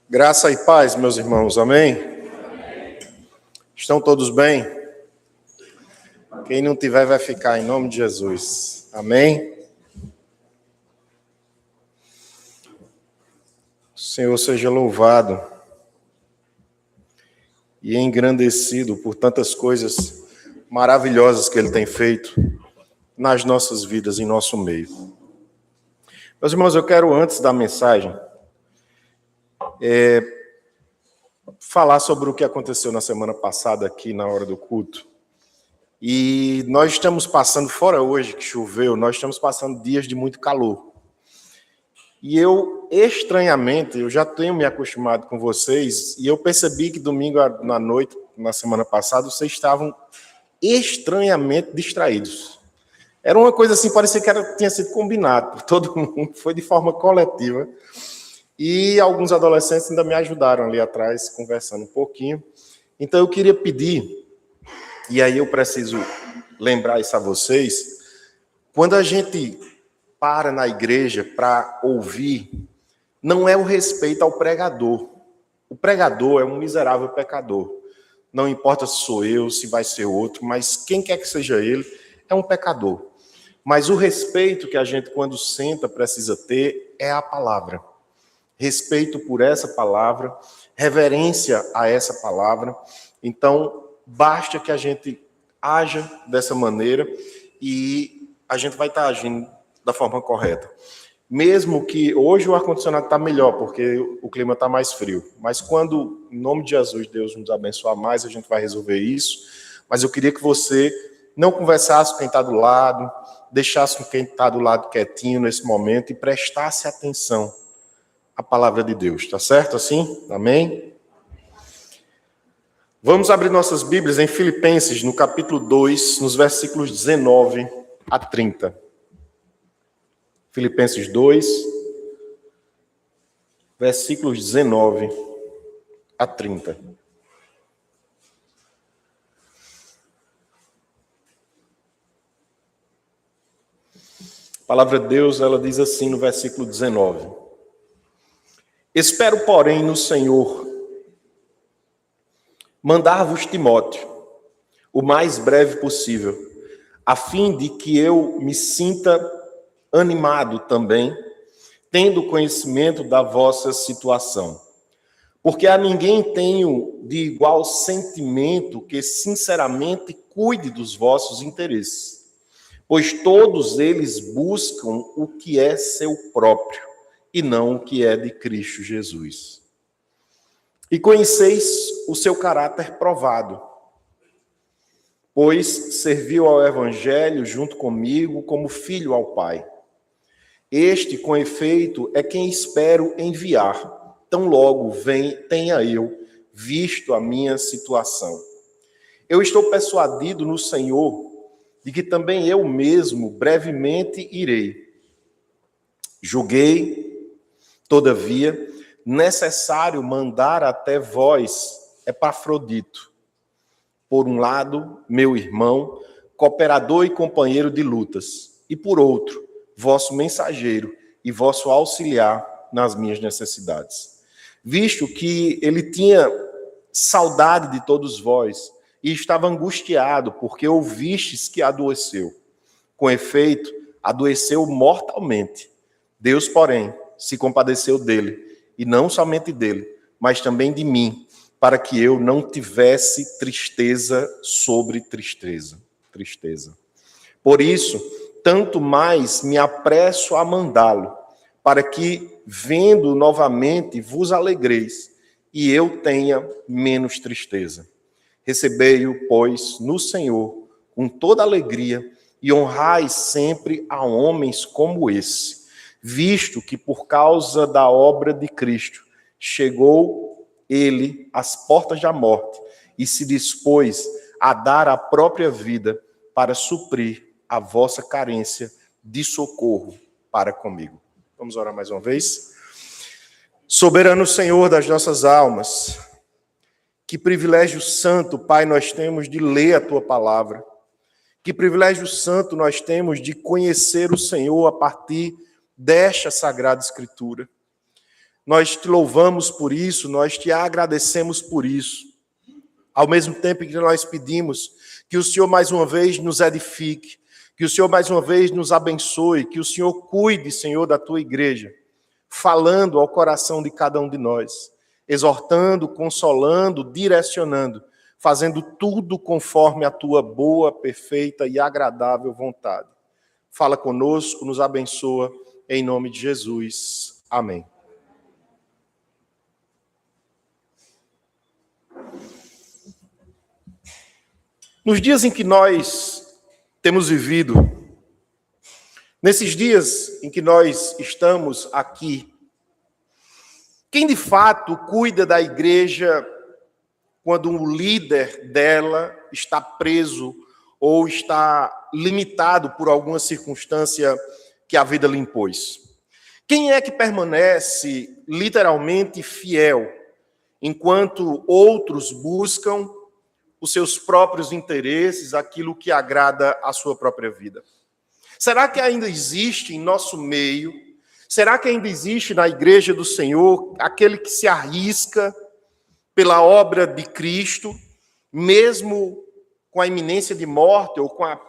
Graça e paz, meus irmãos, amém? Estão todos bem? Quem não tiver vai ficar em nome de Jesus, amém? O Senhor seja louvado e engrandecido por tantas coisas maravilhosas que Ele tem feito nas nossas vidas, em nosso meio. Meus irmãos, eu quero, antes da mensagem, falar sobre o que aconteceu na semana passada aqui na hora do culto. E nós estamos passando, fora hoje que choveu, nós estamos passando dias de muito calor. E eu, estranhamente, eu já tenho me acostumado com vocês, e eu percebi que domingo à noite, na semana passada, vocês estavam estranhamente distraídos. Era uma coisa assim, parecia que tinha sido combinado por todo mundo, foi de forma coletiva. E alguns adolescentes ainda me ajudaram ali atrás, conversando um pouquinho. Então eu queria pedir, e aí eu preciso lembrar isso a vocês, quando a gente para na igreja para ouvir, não é o respeito ao pregador. O pregador é um miserável pecador. Não importa se sou eu, se vai ser outro, mas quem quer que seja ele, é um pecador. Mas o respeito que a gente, quando senta, precisa ter é a palavra. Respeito por essa palavra, reverência a essa palavra. Então, basta que a gente haja dessa maneira e a gente vai estar agindo da forma correta. Mesmo que hoje o ar-condicionado está melhor, porque o clima está mais frio. Mas quando, em nome de Jesus, Deus nos abençoar mais, a gente vai resolver isso. Mas eu queria que você não conversasse com quem está do lado, deixasse quem está do lado quietinho nesse momento e prestasse atenção à palavra de Deus. Tá certo assim? Amém? Vamos abrir nossas Bíblias em Filipenses, no capítulo 2, nos versículos 19 a 30. Filipenses 2, versículos 19 a 30. A palavra de Deus, ela diz assim no versículo 19. Espero, porém, no Senhor mandar-vos Timóteo, o mais breve possível, a fim de que eu me sinta animado também, tendo conhecimento da vossa situação. Porque a ninguém tenho de igual sentimento que sinceramente cuide dos vossos interesses, pois todos eles buscam o que é seu próprio, e não o que é de Cristo Jesus. E conheceis o seu caráter provado, pois serviu ao Evangelho junto comigo como filho ao Pai. Este, com efeito, é quem espero enviar, tão logo tenha eu visto a minha situação. Eu estou persuadido no Senhor de que também eu mesmo brevemente irei. Julguei, todavia, necessário mandar até vós Epafrodito, por um lado, meu irmão, cooperador e companheiro de lutas, e por outro, vosso mensageiro e vosso auxiliar nas minhas necessidades. Visto que ele tinha saudade de todos vós e estava angustiado, porque ouvistes que adoeceu. Com efeito, adoeceu mortalmente. Deus, porém, se compadeceu dele, e não somente dele, mas também de mim, para que eu não tivesse tristeza sobre tristeza. Por isso, tanto mais me apresso a mandá-lo, para que, vendo novamente, vos alegreis, e eu tenha menos tristeza. Recebei-o, pois, no Senhor, com toda alegria, e honrai sempre a homens como esse, visto que por causa da obra de Cristo chegou ele às portas da morte e se dispôs a dar a própria vida para suprir a vossa carência de socorro para comigo. Vamos orar mais uma vez? Soberano Senhor das nossas almas, que privilégio santo, Pai, nós temos de ler a Tua palavra. Que privilégio santo nós temos de conhecer o Senhor a partir desta Sagrada Escritura. Nós te louvamos por isso, nós te agradecemos por isso. Ao mesmo tempo que nós pedimos que o Senhor mais uma vez nos edifique, que o Senhor mais uma vez nos abençoe, que o Senhor cuide, Senhor, da tua igreja, falando ao coração de cada um de nós, exortando, consolando, direcionando, fazendo tudo conforme a tua boa, perfeita e agradável vontade. Fala conosco, nos abençoa, em nome de Jesus. Amém. Nos dias em que nós temos vivido, nesses dias em que nós estamos aqui, quem de fato cuida da igreja quando o líder dela está preso ou está limitado por alguma circunstância que a vida lhe impôs? Quem é que permanece literalmente fiel enquanto outros buscam os seus próprios interesses, aquilo que agrada a sua própria vida? Será que ainda existe em nosso meio, será que ainda existe na igreja do Senhor aquele que se arrisca pela obra de Cristo, mesmo com a iminência de morte ou com a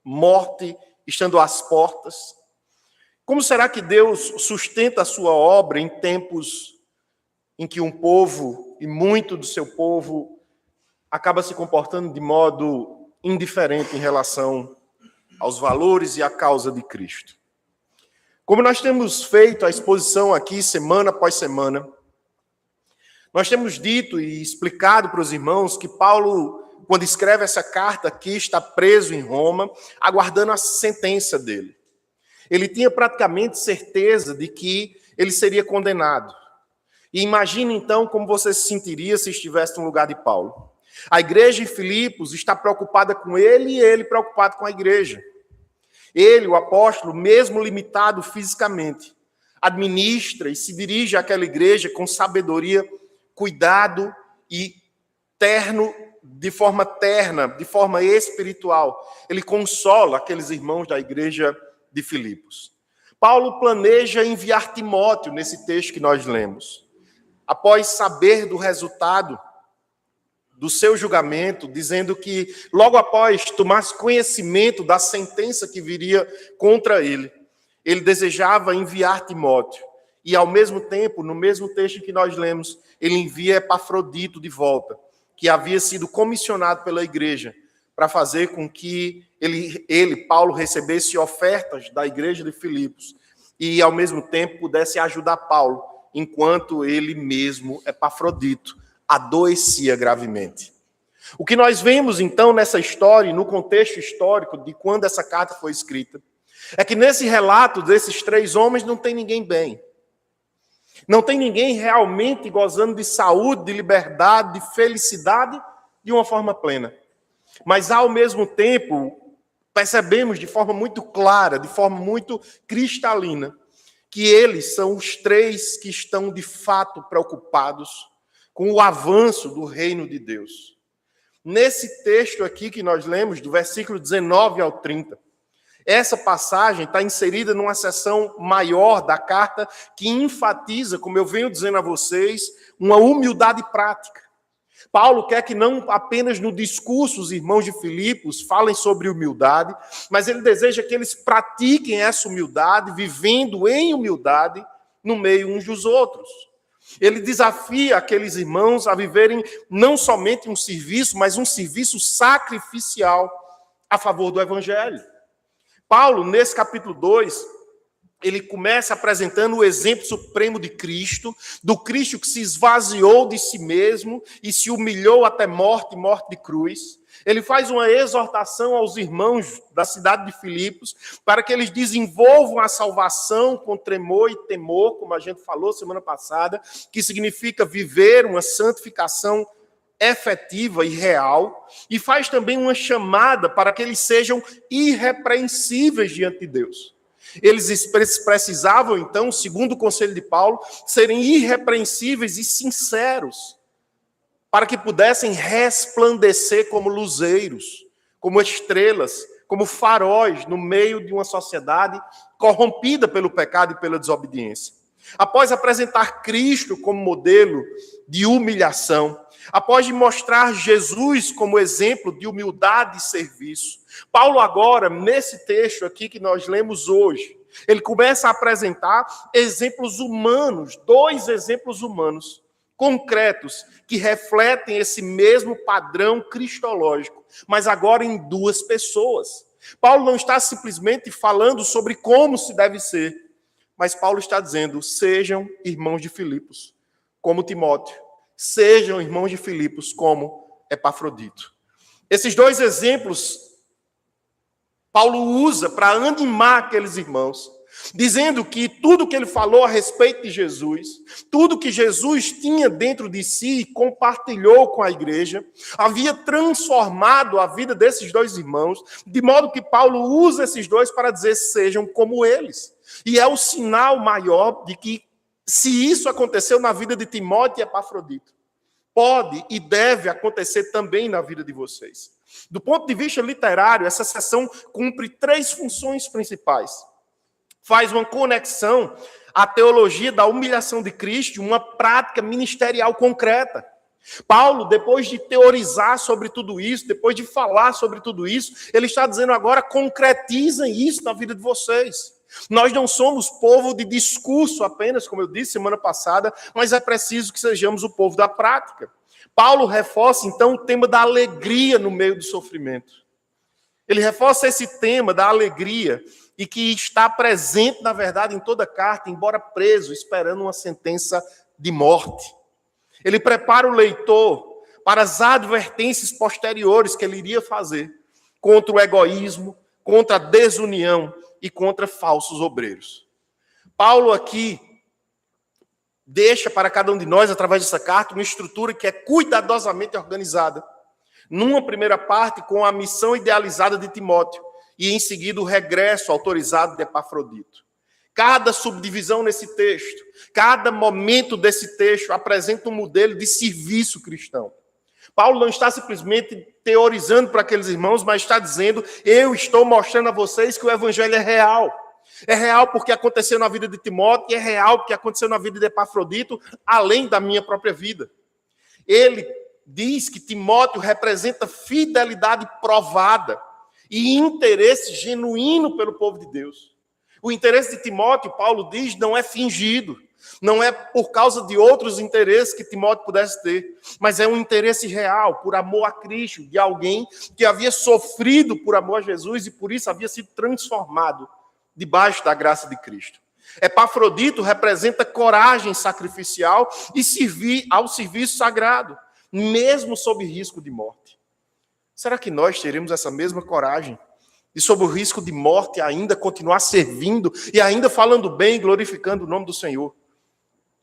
morte estando às portas? Como será que Deus sustenta a sua obra em tempos em que um povo, e muito do seu povo, acaba se comportando de modo indiferente em relação aos valores e à causa de Cristo? Como nós temos feito a exposição aqui semana após semana, nós temos dito e explicado para os irmãos que Paulo, quando escreve essa carta aqui, está preso em Roma, aguardando a sentença dele. Ele tinha praticamente certeza de que ele seria condenado. E imagine então como você se sentiria se estivesse no lugar de Paulo. A igreja em Filipos está preocupada com ele e ele preocupado com a igreja. Ele, o apóstolo, mesmo limitado fisicamente, administra e se dirige àquela igreja com sabedoria, cuidado e de forma terna, de forma espiritual. Ele consola aqueles irmãos da igreja de Filipos. Paulo planeja enviar Timóteo nesse texto que nós lemos. Após saber do resultado do seu julgamento, dizendo que logo após tomar conhecimento da sentença que viria contra ele, ele desejava enviar Timóteo. E ao mesmo tempo, no mesmo texto que nós lemos, ele envia Epafrodito de volta, que havia sido comissionado pela igreja para fazer com que Paulo, recebesse ofertas da igreja de Filipos e ao mesmo tempo pudesse ajudar Paulo, enquanto ele mesmo, Epafrodito, adoecia gravemente. O que nós vemos, então, nessa história, no contexto histórico de quando essa carta foi escrita, é que nesse relato desses três homens não tem ninguém bem. Não tem ninguém realmente gozando de saúde, de liberdade, de felicidade, de uma forma plena. Mas, ao mesmo tempo, percebemos de forma muito clara, de forma muito cristalina, que eles são os três que estão, de fato, preocupados com o avanço do reino de Deus. Nesse texto aqui que nós lemos, do versículo 19 ao 30, essa passagem está inserida numa seção maior da carta que enfatiza, como eu venho dizendo a vocês, uma humildade prática. Paulo quer que não apenas no discurso os irmãos de Filipos falem sobre humildade, mas ele deseja que eles pratiquem essa humildade, vivendo em humildade no meio uns dos outros. Ele desafia aqueles irmãos a viverem não somente um serviço, mas um serviço sacrificial a favor do Evangelho. Paulo, nesse capítulo 2, ele começa apresentando o exemplo supremo de Cristo, do Cristo que se esvaziou de si mesmo e se humilhou até morte de cruz. Ele faz uma exortação aos irmãos da cidade de Filipos para que eles desenvolvam a salvação com tremor e temor, como a gente falou semana passada, que significa viver uma santificação efetiva e real, e faz também uma chamada para que eles sejam irrepreensíveis diante de Deus. Eles precisavam, então, segundo o conselho de Paulo, serem irrepreensíveis e sinceros, para que pudessem resplandecer como luzeiros, como estrelas, como faróis no meio de uma sociedade corrompida pelo pecado e pela desobediência. Após apresentar Cristo como modelo de humilhação, após mostrar Jesus como exemplo de humildade e serviço, Paulo agora, nesse texto aqui que nós lemos hoje, ele começa a apresentar exemplos humanos, 2 exemplos humanos, concretos, que refletem esse mesmo padrão cristológico, mas agora em 2 pessoas. Paulo não está simplesmente falando sobre como se deve ser, mas Paulo está dizendo, sejam irmãos de Filipos, como Timóteo. Sejam irmãos de Filipos, como Epafrodito. Esses 2 exemplos, Paulo usa para animar aqueles irmãos, dizendo que tudo que ele falou a respeito de Jesus, tudo que Jesus tinha dentro de si e compartilhou com a igreja, havia transformado a vida desses 2 irmãos, de modo que Paulo usa esses 2 para dizer, sejam como eles. E é o sinal maior de que, se isso aconteceu na vida de Timóteo e Epafrodito, pode e deve acontecer também na vida de vocês. Do ponto de vista literário, essa seção cumpre 3 funções principais. Faz uma conexão à teologia da humilhação de Cristo, uma prática ministerial concreta. Paulo, depois de teorizar sobre tudo isso, depois de falar sobre tudo isso, ele está dizendo agora, concretizem isso na vida de vocês. Nós não somos povo de discurso apenas, como eu disse semana passada, mas é preciso que sejamos o povo da prática. Paulo reforça, então, o tema da alegria no meio do sofrimento. Ele reforça esse tema da alegria e que está presente, na verdade, em toda a carta, embora preso, esperando uma sentença de morte. Ele prepara o leitor para as advertências posteriores que ele iria fazer contra o egoísmo, contra a desunião e contra falsos obreiros. Paulo aqui deixa para cada um de nós, através dessa carta, uma estrutura que é cuidadosamente organizada. Numa primeira parte, com a missão idealizada de Timóteo, e em seguida o regresso autorizado de Epafrodito. Cada subdivisão nesse texto, cada momento desse texto apresenta um modelo de serviço cristão. Paulo não está simplesmente teorizando para aqueles irmãos, mas está dizendo, eu estou mostrando a vocês que o evangelho é real. É real porque aconteceu na vida de Timóteo, e é real porque aconteceu na vida de Epafrodito, além da minha própria vida. Ele diz que Timóteo representa fidelidade provada e interesse genuíno pelo povo de Deus. O interesse de Timóteo, Paulo diz, não é fingido. Não é por causa de outros interesses que Timóteo pudesse ter, mas é um interesse real, por amor a Cristo, de alguém que havia sofrido por amor a Jesus e por isso havia sido transformado debaixo da graça de Cristo. Epafrodito representa coragem sacrificial e servir ao serviço sagrado, mesmo sob risco de morte. Será que nós teremos essa mesma coragem e sob o risco de morte ainda continuar servindo e ainda falando bem e glorificando o nome do Senhor?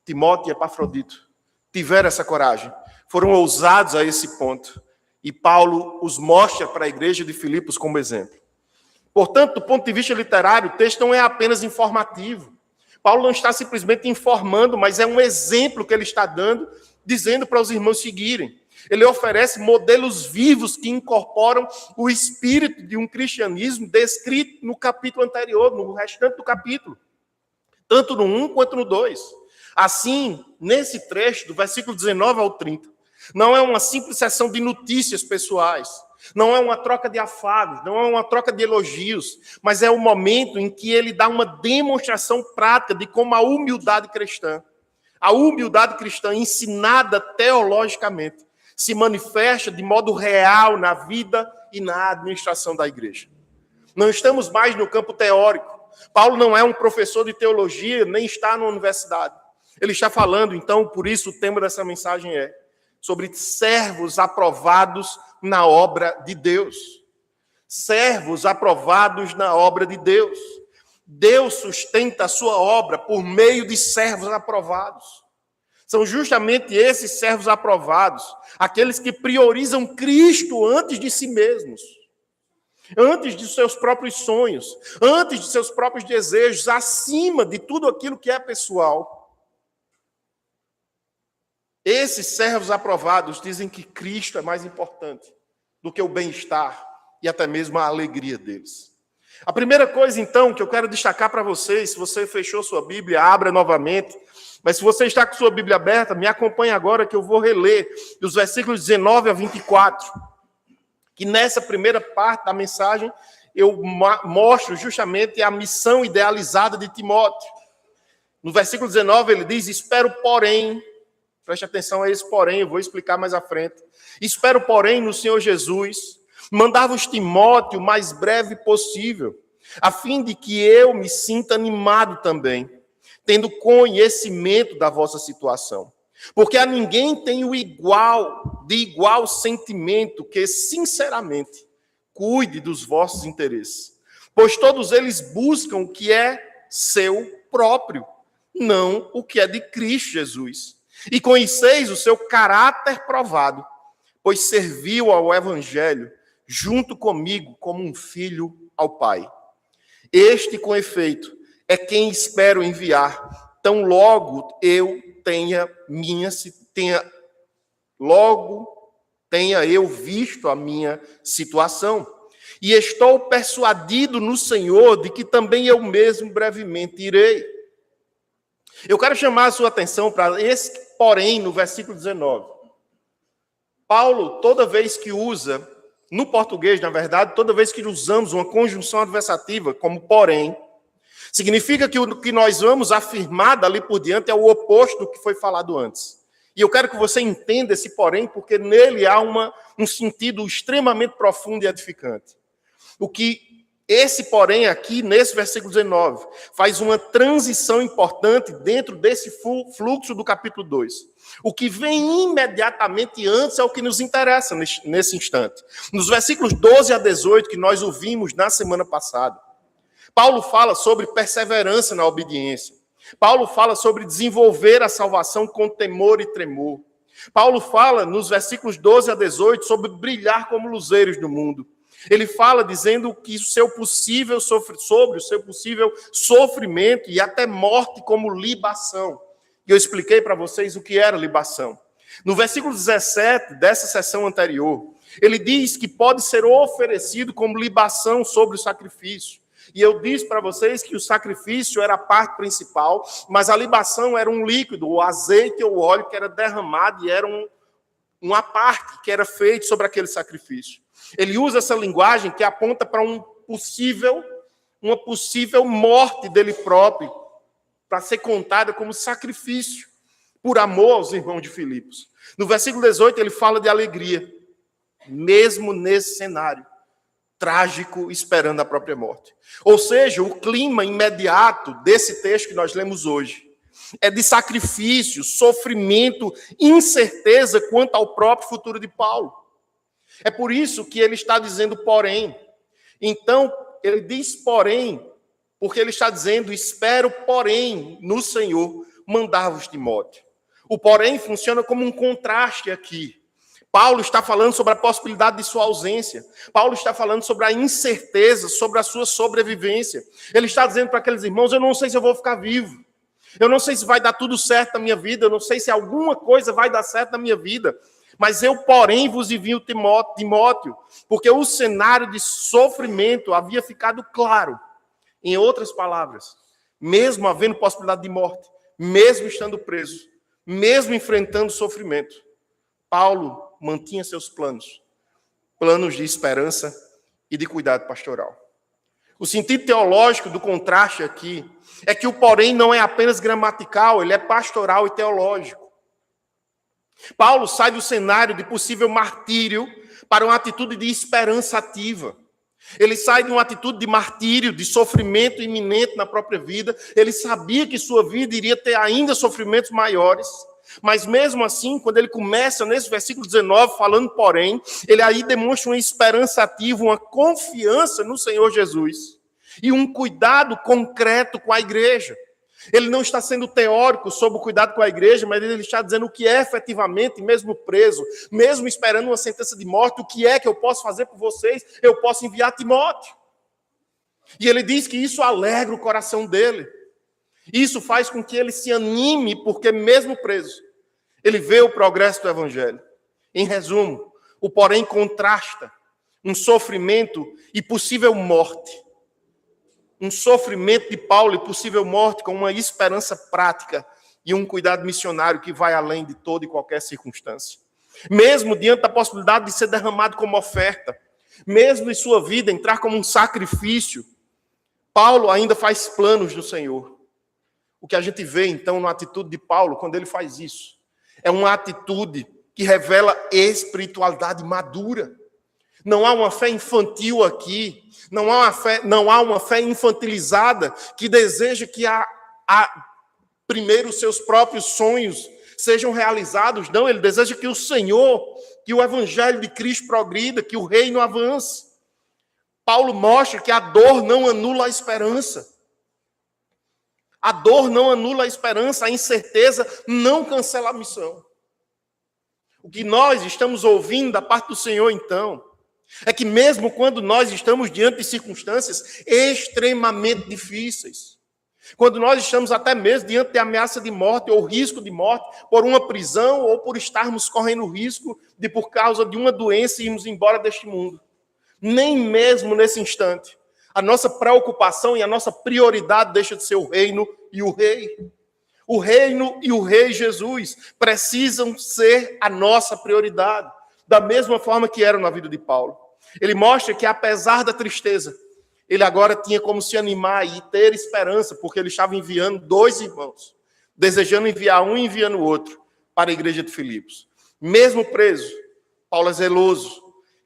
Timóteo e Epafrodito tiveram essa coragem, foram ousados a esse ponto, e Paulo os mostra para a igreja de Filipos como exemplo. Portanto, do ponto de vista literário, o texto não é apenas informativo. Paulo não está simplesmente informando, mas é um exemplo que ele está dando, dizendo para os irmãos seguirem. Ele oferece modelos vivos que incorporam o espírito de um cristianismo descrito no capítulo anterior, no restante do capítulo, tanto no 1 quanto no 2. Assim, nesse trecho, do versículo 19 ao 30, não é uma simples sessão de notícias pessoais, não é uma troca de afagos, não é uma troca de elogios, mas é o momento em que ele dá uma demonstração prática de como a humildade cristã ensinada teologicamente, se manifesta de modo real na vida e na administração da igreja. Não estamos mais no campo teórico. Paulo não é um professor de teologia, nem está na universidade. Ele está falando, então, por isso o tema dessa mensagem é sobre servos aprovados na obra de Deus. Servos aprovados na obra de Deus. Deus sustenta a sua obra por meio de servos aprovados. São justamente esses servos aprovados, aqueles que priorizam Cristo antes de si mesmos, antes de seus próprios sonhos, antes de seus próprios desejos, acima de tudo aquilo que é pessoal. Esses servos aprovados dizem que Cristo é mais importante do que o bem-estar e até mesmo a alegria deles. A primeira coisa, então, que eu quero destacar para vocês, se você fechou sua Bíblia, abra novamente. Mas se você está com sua Bíblia aberta, me acompanhe agora que eu vou reler os versículos 19 a 24. Que nessa primeira parte da mensagem eu mostro justamente a missão idealizada de Timóteo. No versículo 19 ele diz, espero porém, preste atenção a esse porém, eu vou explicar mais à frente. Espero porém no Senhor Jesus, mandar-vos Timóteo o mais breve possível, a fim de que eu me sinta animado também, tendo conhecimento da vossa situação. Porque a ninguém tem de igual sentimento que, sinceramente, cuide dos vossos interesses. Pois todos eles buscam o que é seu próprio, não o que é de Cristo Jesus. E conheceis o seu caráter provado, pois serviu ao Evangelho, junto comigo, como um filho ao Pai. Este, com efeito, é quem espero enviar, tão logo eu tenha eu visto a minha situação. E estou persuadido no Senhor de que também eu mesmo brevemente irei. Eu quero chamar a sua atenção para esse porém no versículo 19. Paulo, toda vez que usa, no português, na verdade, toda vez que usamos uma conjunção adversativa como porém, significa que o que nós vamos afirmar dali por diante é o oposto do que foi falado antes. E eu quero que você entenda esse porém, porque nele há um sentido extremamente profundo e edificante. O que esse porém aqui, nesse versículo 19, faz uma transição importante dentro desse fluxo do capítulo 2. O que vem imediatamente antes é o que nos interessa nesse instante. Nos versículos 12 a 18, que nós ouvimos na semana passada, Paulo fala sobre perseverança na obediência. Paulo fala sobre desenvolver a salvação com temor e tremor. Paulo fala, nos versículos 12 a 18, sobre brilhar como luzeiros do mundo. Ele fala dizendo que sobre o seu possível sofrimento e até morte como libação. E eu expliquei para vocês o que era libação. No versículo 17 dessa sessão anterior, ele diz que pode ser oferecido como libação sobre o sacrifício. E eu disse para vocês que o sacrifício era a parte principal, mas a libação era um líquido, o azeite ou o óleo que era derramado e era uma parte que era feita sobre aquele sacrifício. Ele usa essa linguagem que aponta para uma possível morte dele próprio, para ser contada como sacrifício, por amor aos irmãos de Filipos. No versículo 18 ele fala de alegria, mesmo nesse cenário trágico, esperando a própria morte. Ou seja, o clima imediato desse texto que nós lemos hoje é de sacrifício, sofrimento, incerteza quanto ao próprio futuro de Paulo. É por isso que ele está dizendo porém. Então, ele diz porém, porque ele está dizendo, espero porém no Senhor mandar-vos Timóteo. O porém funciona como um contraste aqui. Paulo está falando sobre a possibilidade de sua ausência. Paulo está falando sobre a incerteza, sobre a sua sobrevivência. Ele está dizendo para aqueles irmãos, eu não sei se eu vou ficar vivo. Eu não sei se vai dar tudo certo na minha vida. Eu não sei se alguma coisa vai dar certo na minha vida. Mas eu, porém, vos envio Timóteo, porque o cenário de sofrimento havia ficado claro. Em outras palavras, mesmo havendo possibilidade de morte, mesmo estando preso, mesmo enfrentando sofrimento, Paulo mantinha seus planos de esperança e de cuidado pastoral. O sentido teológico do contraste aqui é que o porém não é apenas gramatical, ele é pastoral e teológico. Paulo sai do cenário de possível martírio para uma atitude de esperança ativa. Ele sai de uma atitude de martírio, de sofrimento iminente na própria vida. Ele sabia que sua vida iria ter ainda sofrimentos maiores. Mas mesmo assim, quando ele começa nesse versículo 19, falando porém, ele aí demonstra uma esperança ativa, uma confiança no Senhor Jesus e um cuidado concreto com a igreja. Ele não está sendo teórico sobre o cuidado com a igreja, mas ele está dizendo o que é efetivamente, mesmo preso, mesmo esperando uma sentença de morte, o que é que eu posso fazer por vocês? Eu posso enviar Timóteo. E ele diz que isso alegra o coração dele. Isso faz com que ele se anime, porque mesmo preso, ele vê o progresso do evangelho. Em resumo, o porém contrasta um sofrimento e possível morte um sofrimento de Paulo e possível morte com uma esperança prática e um cuidado missionário que vai além de toda e qualquer circunstância. Mesmo diante da possibilidade de ser derramado como oferta, mesmo em sua vida entrar como um sacrifício, Paulo ainda faz planos do Senhor. O que a gente vê, então, na atitude de Paulo, quando ele faz isso, é uma atitude que revela espiritualidade madura. Não há uma fé infantil aqui, não há uma fé infantilizada que deseja que primeiro os seus próprios sonhos sejam realizados. Não, ele deseja que o Senhor, que o evangelho de Cristo progrida, que o reino avance. Paulo mostra que a dor não anula a esperança. A dor não anula a esperança, a incerteza não cancela a missão. O que nós estamos ouvindo da parte do Senhor, então, é que mesmo quando nós estamos diante de circunstâncias extremamente difíceis, quando nós estamos até mesmo diante de ameaça de morte ou risco de morte por uma prisão ou por estarmos correndo risco de, por causa de uma doença, irmos embora deste mundo, nem mesmo nesse instante, a nossa preocupação e a nossa prioridade deixa de ser o reino e o rei. O reino e o rei Jesus precisam ser a nossa prioridade, da mesma forma que eram na vida de Paulo. Ele mostra que, apesar da tristeza, ele agora tinha como se animar e ter esperança, porque ele estava enviando 2 irmãos, desejando enviar um e enviando o outro para a igreja de Filipos. Mesmo preso, Paulo é zeloso.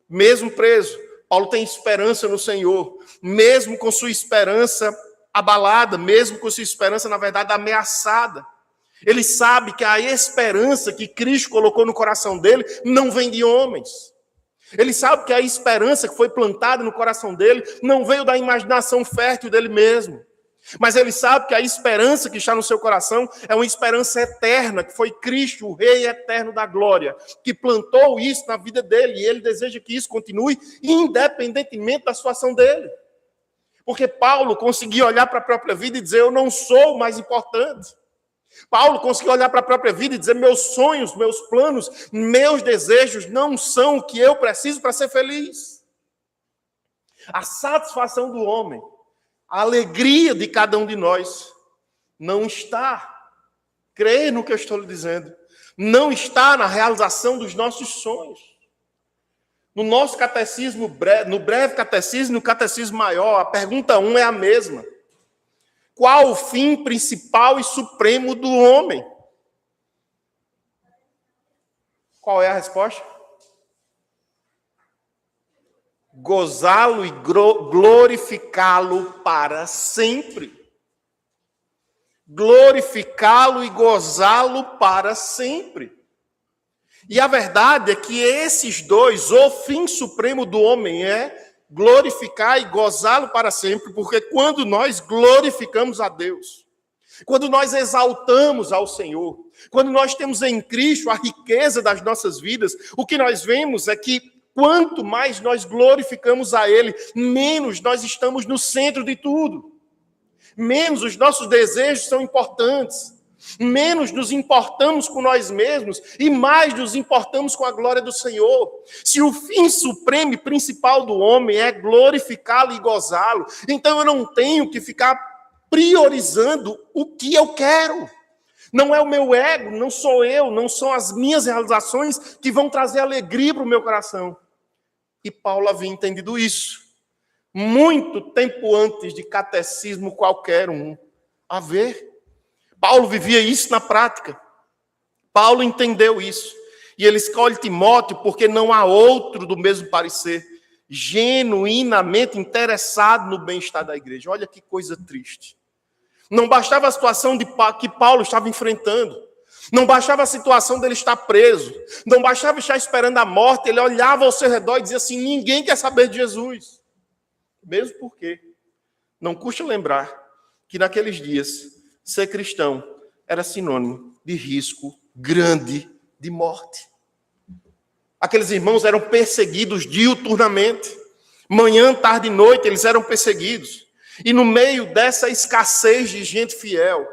Mesmo preso, Paulo tem esperança no Senhor. Mesmo com sua esperança abalada, mesmo com sua esperança, na verdade, ameaçada, ele sabe que a esperança que Cristo colocou no coração dele não vem de homens. Ele sabe que a esperança que foi plantada no coração dele não veio da imaginação fértil dele mesmo. Mas ele sabe que a esperança que está no seu coração é uma esperança eterna, que foi Cristo, o Rei eterno da glória, que plantou isso na vida dele, e ele deseja que isso continue independentemente da situação dele. Porque Paulo conseguia olhar para a própria vida e dizer, eu não sou o mais importante. Paulo conseguiu olhar para a própria vida e dizer, meus sonhos, meus planos, meus desejos não são o que eu preciso para ser feliz. A satisfação do homem, a alegria de cada um de nós não está, creia no que eu estou lhe dizendo, não está na realização dos nossos sonhos. No nosso catecismo, no breve catecismo e no catecismo maior, a pergunta 1 é a mesma. Qual o fim principal e supremo do homem? Qual é a resposta? Gozá-lo e glorificá-lo para sempre. Glorificá-lo e gozá-lo para sempre. E a verdade é que esses dois, o fim supremo do homem é glorificar e gozá-lo para sempre, porque quando nós glorificamos a Deus, quando nós exaltamos ao Senhor, quando nós temos em Cristo a riqueza das nossas vidas, o que nós vemos é que quanto mais nós glorificamos a Ele, menos nós estamos no centro de tudo, menos os nossos desejos são importantes, menos nos importamos com nós mesmos e mais nos importamos com a glória do Senhor. Se o fim supremo e principal do homem é glorificá-lo e gozá-lo, então eu não tenho que ficar priorizando o que eu quero. Não é o meu ego, não sou eu, não são as minhas realizações que vão trazer alegria para o meu coração. E Paulo havia entendido isso muito tempo antes de catecismo qualquer um haver. Paulo vivia isso na prática. Paulo entendeu isso. E ele escolhe Timóteo porque não há outro do mesmo parecer, genuinamente interessado no bem-estar da igreja. Olha que coisa triste. Não bastava a situação que Paulo estava enfrentando. Não bastava a situação dele estar preso. Não bastava estar esperando a morte. Ele olhava ao seu redor e dizia assim, ninguém quer saber de Jesus. Mesmo porque não custa lembrar que naqueles dias ser cristão era sinônimo de risco grande de morte. Aqueles irmãos eram perseguidos diuturnamente. Manhã, tarde e noite, eles eram perseguidos. E no meio dessa escassez de gente fiel,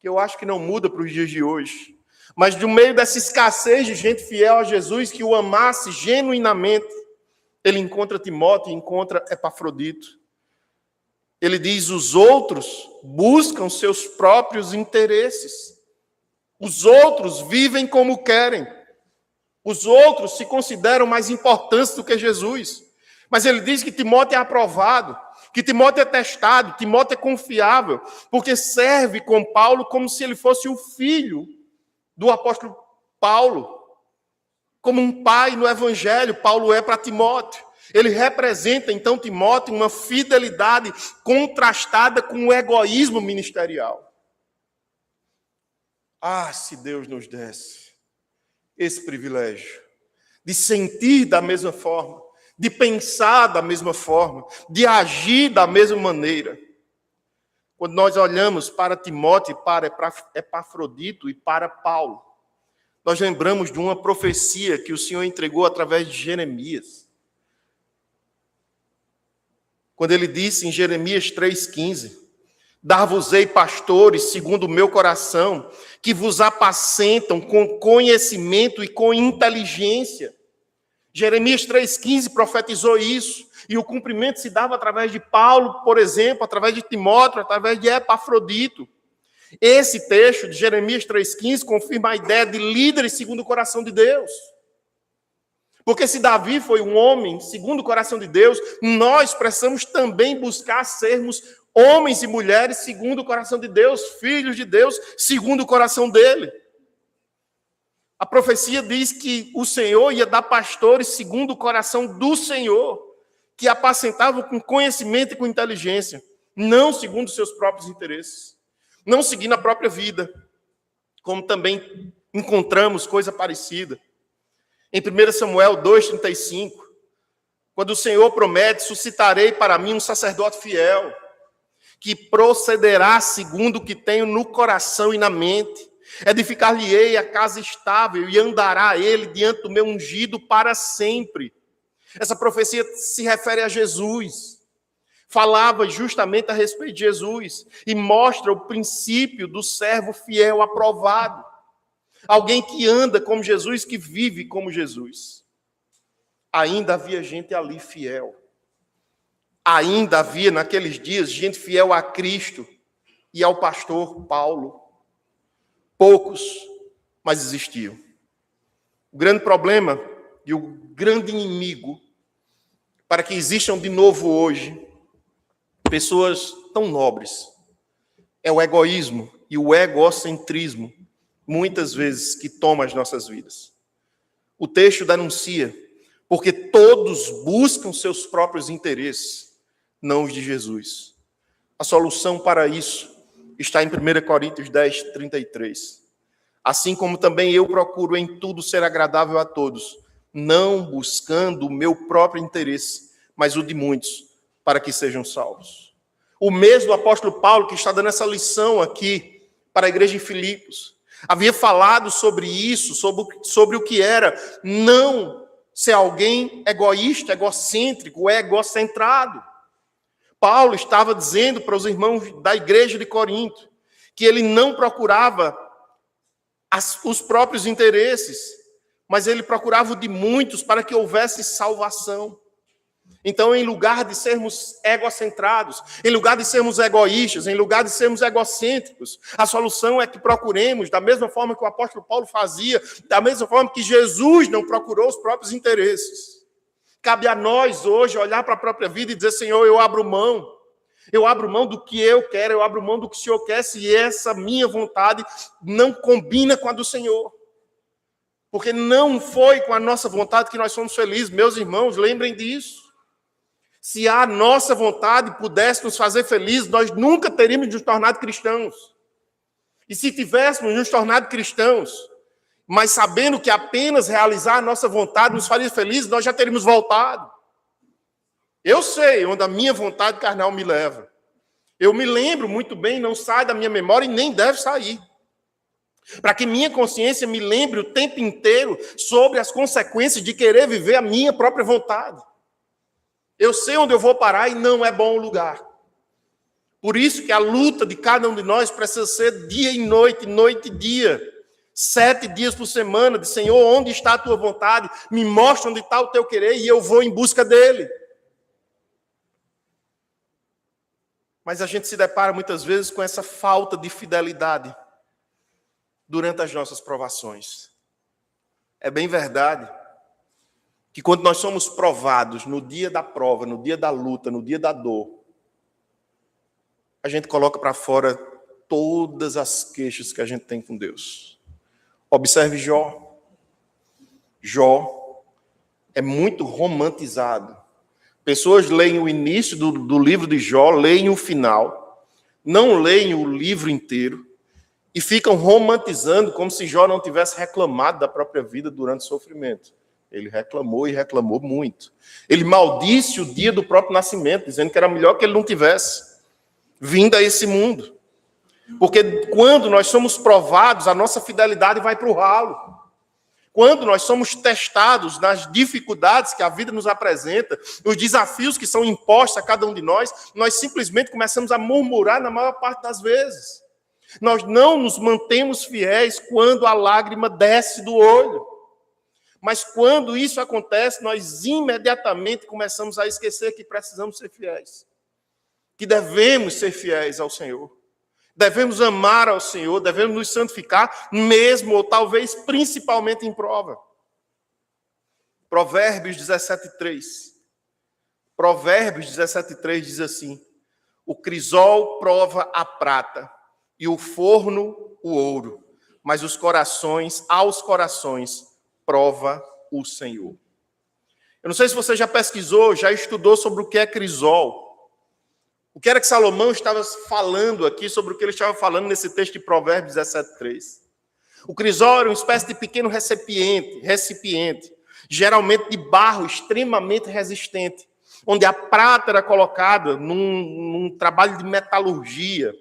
que eu acho que não muda para os dias de hoje, mas no meio dessa escassez de gente fiel a Jesus, que o amasse genuinamente, ele encontra Timóteo e encontra Epafrodito. Ele diz: os outros buscam seus próprios interesses. Os outros vivem como querem. Os outros se consideram mais importantes do que Jesus. Mas ele diz que Timóteo é aprovado, que Timóteo é testado, Timóteo é confiável, porque serve com Paulo como se ele fosse o filho do apóstolo Paulo. Como um pai no evangelho, Paulo é para Timóteo. Ele representa, então, Timóteo, uma fidelidade contrastada com o egoísmo ministerial. Ah, se Deus nos desse esse privilégio de sentir da mesma forma, de pensar da mesma forma, de agir da mesma maneira. Quando nós olhamos para Timóteo, para Epafrodito e para Paulo, nós lembramos de uma profecia que o Senhor entregou através de Jeremias. Quando ele disse em Jeremias 3,15: dar-vos-ei pastores segundo o meu coração, que vos apacentam com conhecimento e com inteligência. Jeremias 3,15 profetizou isso, e o cumprimento se dava através de Paulo, por exemplo, através de Timóteo, através de Epafrodito. Esse texto de Jeremias 3,15 confirma a ideia de líderes segundo o coração de Deus. Porque se Davi foi um homem segundo o coração de Deus, nós precisamos também buscar sermos homens e mulheres segundo o coração de Deus, filhos de Deus segundo o coração dele. A profecia diz que o Senhor ia dar pastores segundo o coração do Senhor, que apacentavam com conhecimento e com inteligência, não segundo os seus próprios interesses, não seguindo a própria vida, como também encontramos coisa parecida em 1 Samuel 2,35, quando o Senhor promete: suscitarei para mim um sacerdote fiel, que procederá segundo o que tenho no coração e na mente. Edificar-lhe-ei a casa estável, e andará ele diante do meu ungido para sempre. Essa profecia se refere a Jesus. Falava justamente a respeito de Jesus e mostra o princípio do servo fiel aprovado. Alguém que anda como Jesus, que vive como Jesus. Ainda havia gente ali fiel. Ainda havia naqueles dias gente fiel a Cristo e ao pastor Paulo. Poucos, mas existiam. O grande problema e o grande inimigo para que existam de novo hoje pessoas tão nobres é o egoísmo e o egocentrismo, muitas vezes, que toma as nossas vidas. O texto denuncia: porque todos buscam seus próprios interesses, não os de Jesus. A solução para isso está em 1 Coríntios 10, 33. Assim como também eu procuro em tudo ser agradável a todos, não buscando o meu próprio interesse, mas o de muitos, para que sejam salvos. O mesmo apóstolo Paulo, que está dando essa lição aqui para a igreja de Filipos, havia falado sobre isso, sobre o que era não ser alguém egoísta, egocêntrico, egocentrado. Paulo estava dizendo para os irmãos da igreja de Corinto que ele não procurava os próprios interesses, mas ele procurava o de muitos para que houvesse salvação. Então, em lugar de sermos egocentrados, em lugar de sermos egoístas, em lugar de sermos egocêntricos, a solução é que procuremos, da mesma forma que o apóstolo Paulo fazia, da mesma forma que Jesus não procurou os próprios interesses. Cabe a nós hoje olhar para a própria vida e dizer: Senhor, eu abro mão do que eu quero, eu abro mão do que o Senhor quer, se essa minha vontade não combina com a do Senhor. Porque não foi com a nossa vontade que nós somos felizes. Meus irmãos, lembrem disso. Se a nossa vontade pudesse nos fazer felizes, nós nunca teríamos nos tornado cristãos. E se tivéssemos nos tornado cristãos, mas sabendo que apenas realizar a nossa vontade nos faria felizes, nós já teríamos voltado. Eu sei onde a minha vontade carnal me leva. Eu me lembro muito bem, não sai da minha memória e nem deve sair. Para que minha consciência me lembre o tempo inteiro sobre as consequências de querer viver a minha própria vontade. Eu sei onde eu vou parar e não é bom o lugar. Por isso que a luta de cada um de nós precisa ser dia e noite, noite e dia. 7 dias por semana, de Senhor, onde está a tua vontade? Me mostra onde está o teu querer e eu vou em busca dele. Mas a gente se depara muitas vezes com essa falta de fidelidade durante as nossas provações. É bem verdade que quando nós somos provados no dia da prova, no dia da luta, no dia da dor, a gente coloca para fora todas as queixas que a gente tem com Deus. Observe Jó. Jó é muito romantizado. Pessoas leem o início do livro de Jó, leem o final, não leem o livro inteiro e ficam romantizando como se Jó não tivesse reclamado da própria vida durante o sofrimento. Ele reclamou e reclamou muito. Ele maldisse o dia do próprio nascimento, dizendo que era melhor que ele não tivesse vindo a esse mundo. Porque quando nós somos provados, a nossa fidelidade vai para o ralo. Quando nós somos testados nas dificuldades que a vida nos apresenta, os desafios que são impostos a cada um de nós simplesmente começamos a murmurar na maior parte das vezes. Nós não nos mantemos fiéis quando a lágrima desce do olho. Mas quando isso acontece, nós imediatamente começamos a esquecer que precisamos ser fiéis. Que devemos ser fiéis ao Senhor. Devemos amar ao Senhor, devemos nos santificar, mesmo ou talvez principalmente em prova. Provérbios 17:3. Provérbios 17:3 diz assim: o crisol prova a prata e o forno o ouro, mas aos corações prova o Senhor. Eu não sei se você já pesquisou, já estudou sobre o que é crisol. O que era que Salomão estava falando aqui, sobre o que ele estava falando nesse texto de Provérbios 17:3. O crisol era uma espécie de pequeno recipiente, geralmente de barro, extremamente resistente, onde a prata era colocada num trabalho de metalurgia,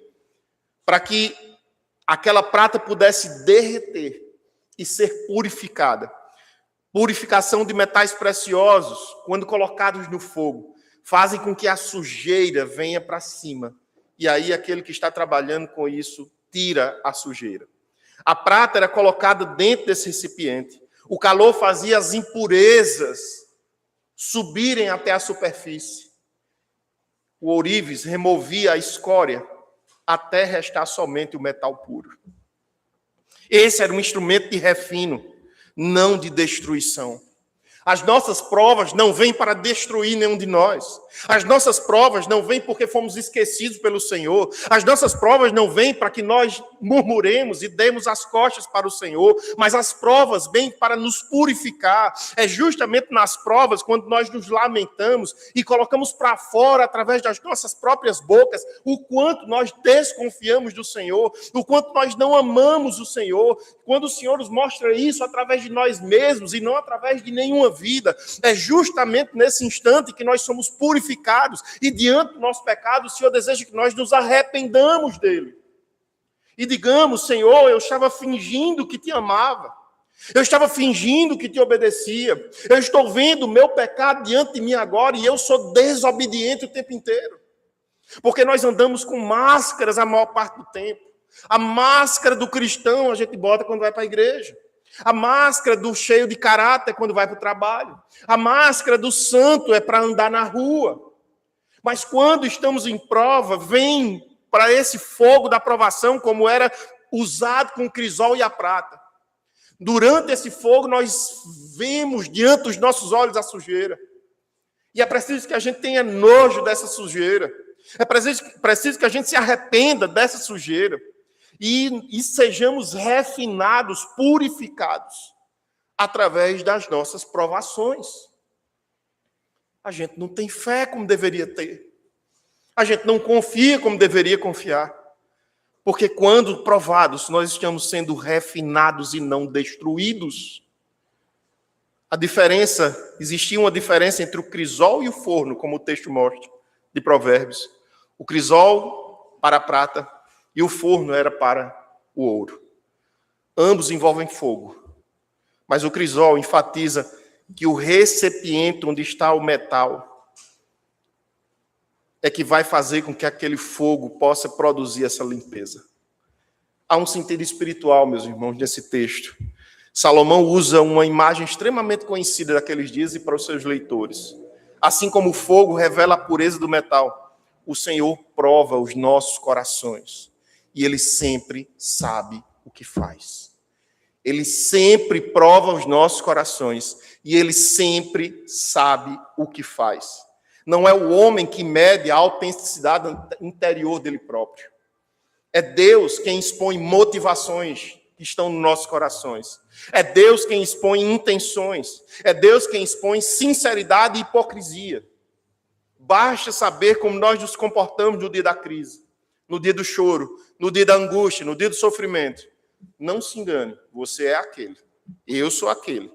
para que aquela prata pudesse derreter e ser purificada. Purificação de metais preciosos, quando colocados no fogo, fazem com que a sujeira venha para cima. E aí aquele que está trabalhando com isso tira a sujeira. A prata era colocada dentro desse recipiente. O calor fazia as impurezas subirem até a superfície. O ourives removia a escória até restar somente o metal puro. Esse era um instrumento de refino, não de destruição. As nossas provas não vêm para destruir nenhum de nós. As nossas provas não vêm porque fomos esquecidos pelo Senhor. As nossas provas não vêm para que nós murmuremos e demos as costas para o Senhor. Mas as provas vêm para nos purificar. É justamente nas provas, quando nós nos lamentamos e colocamos para fora, através das nossas próprias bocas, o quanto nós desconfiamos do Senhor, o quanto nós não amamos o Senhor. Quando o Senhor nos mostra isso através de nós mesmos e não através de nenhuma vida, é justamente nesse instante que nós somos purificados e diante do nosso pecado, o Senhor deseja que nós nos arrependamos dele. E digamos: Senhor, eu estava fingindo que te amava, eu estava fingindo que te obedecia, eu estou vendo o meu pecado diante de mim agora e eu sou desobediente o tempo inteiro. Porque nós andamos com máscaras a maior parte do tempo. A máscara do cristão a gente bota quando vai para a igreja. A máscara do cheio de caráter quando vai para o trabalho. A máscara do santo é para andar na rua. Mas quando estamos em prova, vem para esse fogo da provação, como era usado com o crisol e a prata. Durante esse fogo, nós vemos diante dos nossos olhos a sujeira. E é preciso que a gente tenha nojo dessa sujeira. É preciso que a gente se arrependa dessa sujeira. E sejamos refinados, purificados, através das nossas provações. A gente não tem fé como deveria ter. A gente não confia como deveria confiar. Porque quando provados, nós estamos sendo refinados e não destruídos. Existia uma diferença entre o crisol e o forno, como o texto mostra, de Provérbios. O crisol para a prata e o forno era para o ouro. Ambos envolvem fogo. Mas o crisol enfatiza que o recipiente onde está o metal é que vai fazer com que aquele fogo possa produzir essa limpeza. Há um sentido espiritual, meus irmãos, nesse texto. Salomão usa uma imagem extremamente conhecida daqueles dias e para os seus leitores. Assim como o fogo revela a pureza do metal, o Senhor prova os nossos corações. E Ele sempre sabe o que faz. Ele sempre prova os nossos corações. E Ele sempre sabe o que faz. Não é o homem que mede a autenticidade interior dele próprio. É Deus quem expõe motivações que estão nos nossos corações. É Deus quem expõe intenções. É Deus quem expõe sinceridade e hipocrisia. Basta saber como nós nos comportamos no dia da crise, no dia do choro, no dia da angústia, no dia do sofrimento. Não se engane, você é aquele. Eu sou aquele.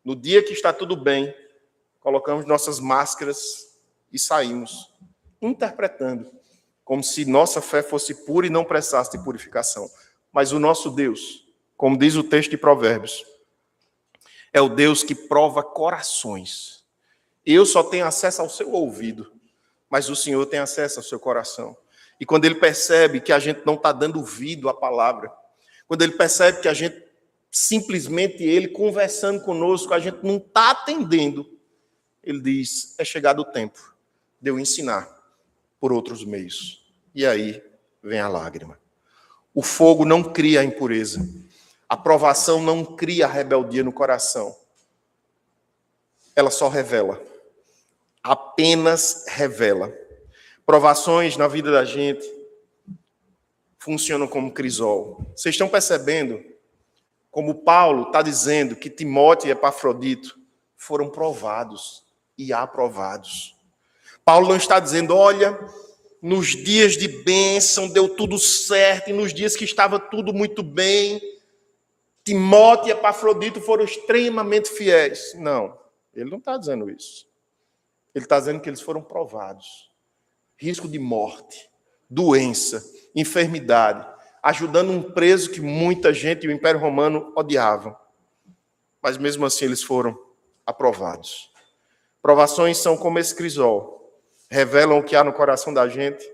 No dia que está tudo bem, colocamos nossas máscaras e saímos interpretando como se nossa fé fosse pura e não precisasse de purificação. Mas o nosso Deus, como diz o texto de Provérbios, é o Deus que prova corações. Eu só tenho acesso ao seu ouvido, mas o Senhor tem acesso ao seu coração. E quando Ele percebe que a gente não está dando ouvido à palavra, quando Ele percebe que a gente, simplesmente Ele conversando conosco, a gente não está atendendo, Ele diz, é chegado o tempo de eu ensinar por outros meios. E aí vem a lágrima. O fogo não cria a impureza. A provação não cria a rebeldia no coração. Ela só revela. Apenas revela. Provações na vida da gente funcionam como crisol. Vocês estão percebendo como Paulo está dizendo que Timóteo e Epafrodito foram provados e aprovados. Paulo não está dizendo, olha, nos dias de bênção deu tudo certo, e nos dias que estava tudo muito bem, Timóteo e Epafrodito foram extremamente fiéis. Não, ele não está dizendo isso. Ele está dizendo que eles foram provados. Risco de morte, doença, enfermidade, ajudando um preso que muita gente e o Império Romano odiavam. Mas mesmo assim eles foram aprovados. Provações são como esse crisol, revelam o que há no coração da gente,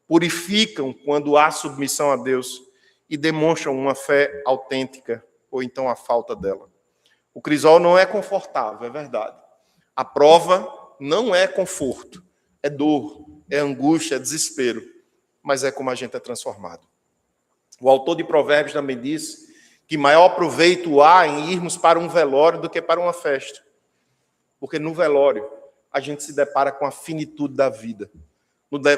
purificam quando há submissão a Deus e demonstram uma fé autêntica, ou então a falta dela. O crisol não é confortável, é verdade. A prova não é conforto, é dor, é angústia, é desespero, mas é como a gente é transformado. O autor de Provérbios também diz que maior proveito há em irmos para um velório do que para uma festa. Porque no velório a gente se depara com a finitude da vida.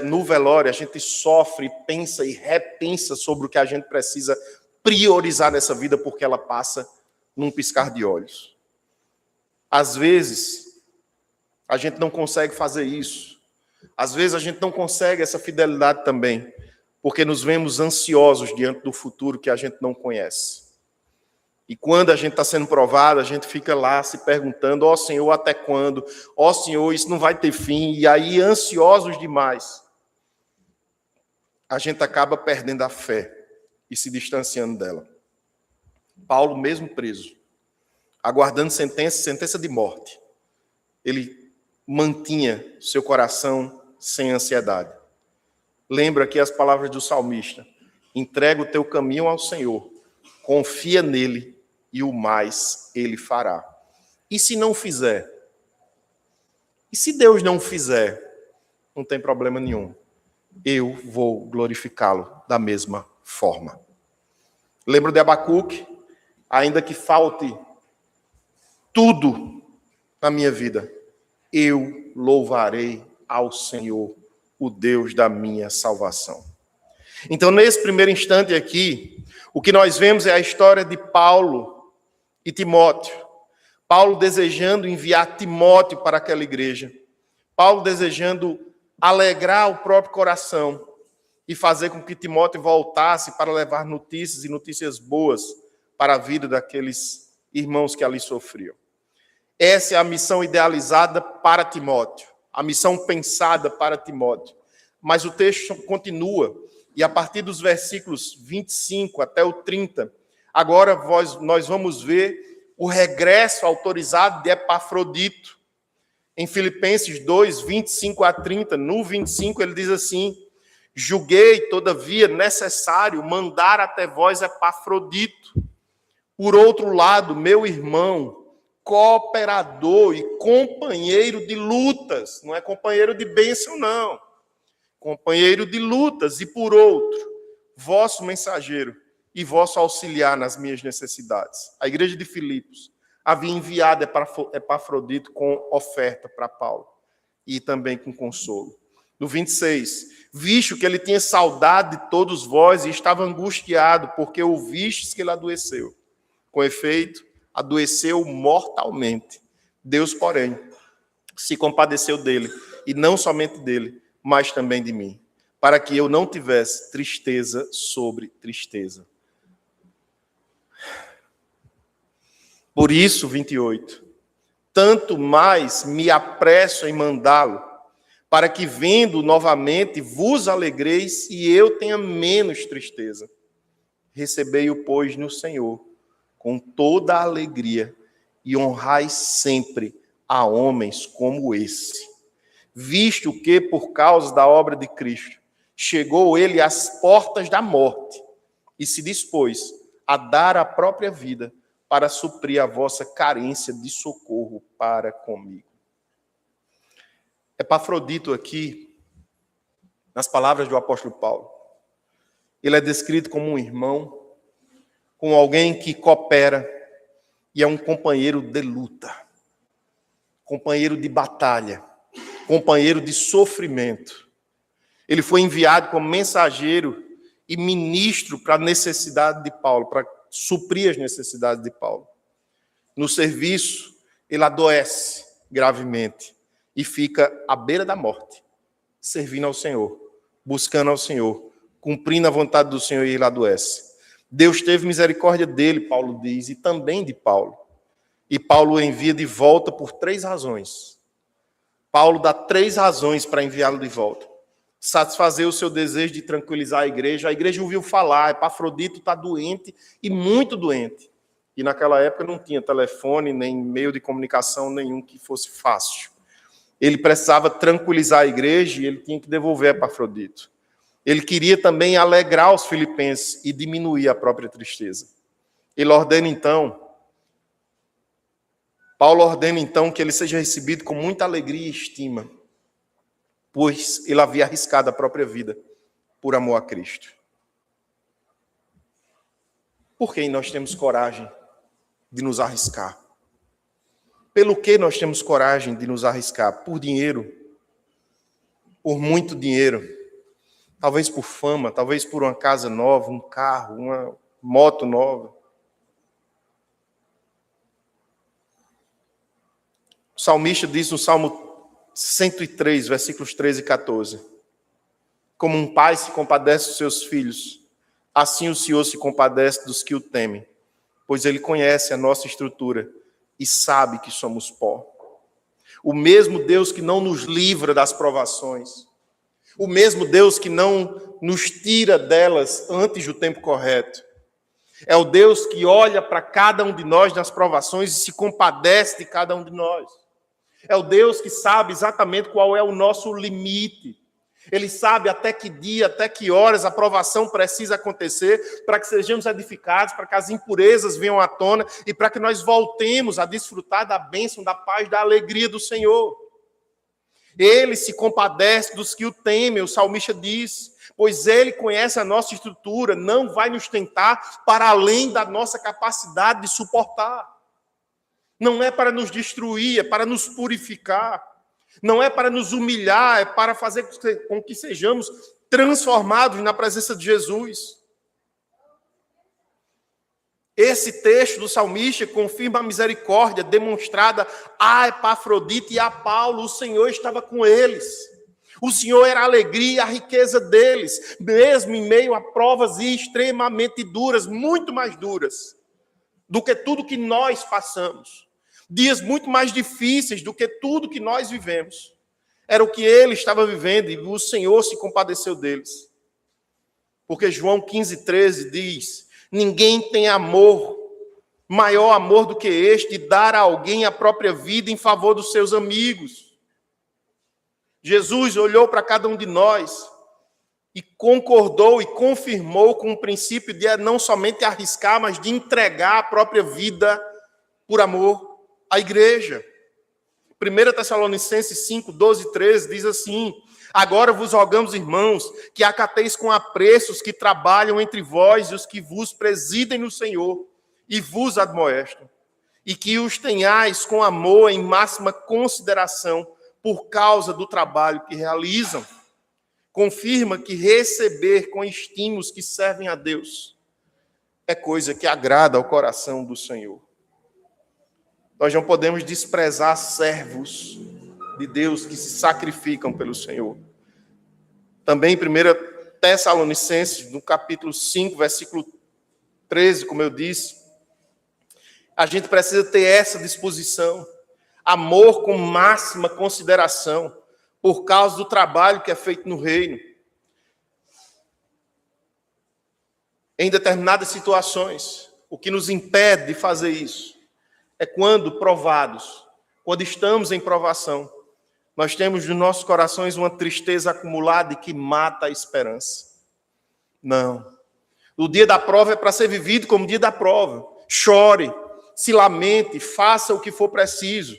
No velório a gente sofre, pensa e repensa sobre o que a gente precisa priorizar nessa vida, porque ela passa num piscar de olhos. Às vezes a gente não consegue fazer isso. Às vezes a gente não consegue essa fidelidade também, porque nos vemos ansiosos diante do futuro que a gente não conhece. E quando a gente está sendo provado, a gente fica lá se perguntando, ó Senhor, até quando? Ó Senhor, isso não vai ter fim. E aí, ansiosos demais, a gente acaba perdendo a fé e se distanciando dela. Paulo, mesmo preso, aguardando sentença de morte, ele mantinha seu coração sem ansiedade. Lembra aqui as palavras do salmista: entrega o teu caminho ao Senhor, confia nele e o mais ele fará. E se não fizer? E se Deus não fizer? Não tem problema nenhum. Eu vou glorificá-lo da mesma forma. Lembro de Abacuque, ainda que falte tudo na minha vida, eu louvarei ao Senhor, o Deus da minha salvação. Então, nesse primeiro instante aqui, o que nós vemos é a história de Paulo e Timóteo. Paulo desejando enviar Timóteo para aquela igreja. Paulo desejando alegrar o próprio coração e fazer com que Timóteo voltasse para levar notícias e notícias boas para a vida daqueles irmãos que ali sofriam. Essa é a missão idealizada para Timóteo, a missão pensada para Timóteo. Mas o texto continua, e a partir dos versículos 25 até o 30, agora nós vamos ver o regresso autorizado de Epafrodito. Em Filipenses 2, 25 a 30, no 25 ele diz assim: julguei, todavia, necessário mandar até vós Epafrodito. Por outro lado, meu irmão, cooperador e companheiro de lutas, não é companheiro de bênção, não. companheiro de lutas, e por outro, vosso mensageiro e vosso auxiliar nas minhas necessidades. A igreja de Filipos havia enviado Epafrodito com oferta para Paulo e também com consolo. No 26, visto que ele tinha saudade de todos vós e estava angustiado, porque ouvistes que ele adoeceu. Com efeito, adoeceu mortalmente. Deus, porém, se compadeceu dele, e não somente dele, mas também de mim, para que eu não tivesse tristeza sobre tristeza. Por isso, 28, tanto mais me apresso em mandá-lo, para que, vendo novamente, vos alegreis e eu tenha menos tristeza. Recebei-o, pois, no Senhor, com toda a alegria, e honrai sempre a homens como esse. Visto que, por causa da obra de Cristo, chegou ele às portas da morte, e se dispôs a dar a própria vida para suprir a vossa carência de socorro para comigo. Epafrodito aqui, nas palavras do apóstolo Paulo, ele é descrito como um irmão, como alguém que coopera e é um companheiro de luta, companheiro de batalha, companheiro de sofrimento. Ele foi enviado como mensageiro e ministro para a necessidade de Paulo, para suprir as necessidades de Paulo. No serviço, ele adoece gravemente e fica à beira da morte, servindo ao Senhor, buscando ao Senhor, cumprindo a vontade do Senhor, e ele adoece. Deus teve misericórdia dele, Paulo diz, e também de Paulo. E Paulo o envia de volta por 3 razões. Paulo dá 3 razões para enviá-lo de volta. Satisfazer o seu desejo de tranquilizar a igreja. A igreja ouviu falar, Epafrodito está doente e muito doente. E naquela época não tinha telefone, nem meio de comunicação nenhum que fosse fácil. Ele precisava tranquilizar a igreja e ele tinha que devolver Epafrodito. Ele queria também alegrar os filipenses e diminuir a própria tristeza. Paulo ordena então que ele seja recebido com muita alegria e estima, pois ele havia arriscado a própria vida por amor a Cristo. Por que nós temos coragem de nos arriscar? Pelo que nós temos coragem de nos arriscar? Por dinheiro, por muito dinheiro, talvez por fama, talvez por uma casa nova, um carro, uma moto nova. O salmista diz no Salmo 103, versículos 13 e 14. Como um pai se compadece dos seus filhos, assim o Senhor se compadece dos que o temem, pois ele conhece a nossa estrutura e sabe que somos pó. O mesmo Deus que não nos livra das provações, o mesmo Deus que não nos tira delas antes do tempo correto, é o Deus que olha para cada um de nós nas provações e se compadece de cada um de nós. É o Deus que sabe exatamente qual é o nosso limite. Ele sabe até que dia, até que horas a provação precisa acontecer para que sejamos edificados, para que as impurezas venham à tona e para que nós voltemos a desfrutar da bênção, da paz, da alegria do Senhor. Ele se compadece dos que o temem, o salmista diz, pois ele conhece a nossa estrutura, não vai nos tentar para além da nossa capacidade de suportar. Não é para nos destruir, é para nos purificar. Não é para nos humilhar, é para fazer com que sejamos transformados na presença de Jesus. Esse texto do salmista confirma a misericórdia demonstrada a Epafrodito e a Paulo. O Senhor estava com eles. O Senhor era a alegria e a riqueza deles, mesmo em meio a provas extremamente duras, muito mais duras do que tudo que nós passamos. Dias muito mais difíceis do que tudo que nós vivemos. Era o que ele estava vivendo e o Senhor se compadeceu deles. Porque João 15:13 diz: ninguém tem maior amor do que este, de dar a alguém a própria vida em favor dos seus amigos. Jesus olhou para cada um de nós e concordou e confirmou com o princípio de não somente arriscar, mas de entregar a própria vida por amor à igreja. 1 Tessalonicenses 5, 12 e 13 diz assim: Agora vos rogamos, irmãos, que acateis com apreço os que trabalham entre vós e os que vos presidem no Senhor e vos admoestam, e que os tenhais com amor em máxima consideração por causa do trabalho que realizam. Confirma que receber com estima os que servem a Deus é coisa que agrada ao coração do Senhor. Nós não podemos desprezar servos de Deus que se sacrificam pelo Senhor. Também em 1 Tessalonicenses, no capítulo 5, versículo 13, como eu disse, a gente precisa ter essa disposição, amor com máxima consideração, por causa do trabalho que é feito no reino. Em determinadas situações, o que nos impede de fazer isso é quando provados, quando estamos em provação, nós temos nos nossos corações uma tristeza acumulada e que mata a esperança. Não. O dia da prova é para ser vivido como dia da prova. Chore, se lamente, faça o que for preciso.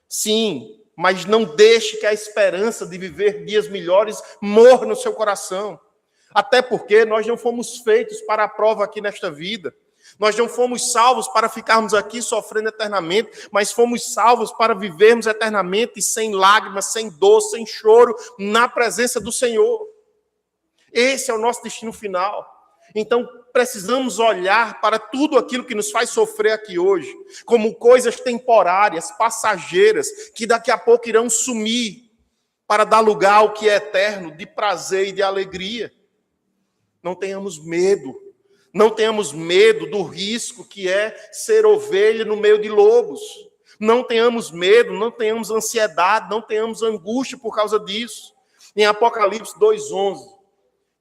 Sim, mas não deixe que a esperança de viver dias melhores morra no seu coração. Até porque nós não fomos feitos para a prova aqui nesta vida. Nós não fomos salvos para ficarmos aqui sofrendo eternamente, mas fomos salvos para vivermos eternamente sem lágrimas, sem dor, sem choro, na presença do Senhor. Esse é o nosso destino final. Então, precisamos olhar para tudo aquilo que nos faz sofrer aqui hoje, como coisas temporárias, passageiras, que daqui a pouco irão sumir, para dar lugar ao que é eterno, de prazer e de alegria. Não tenhamos medo. Não tenhamos medo do risco que é ser ovelha no meio de lobos. Não tenhamos medo, não tenhamos ansiedade, não tenhamos angústia por causa disso. Em Apocalipse 2:11,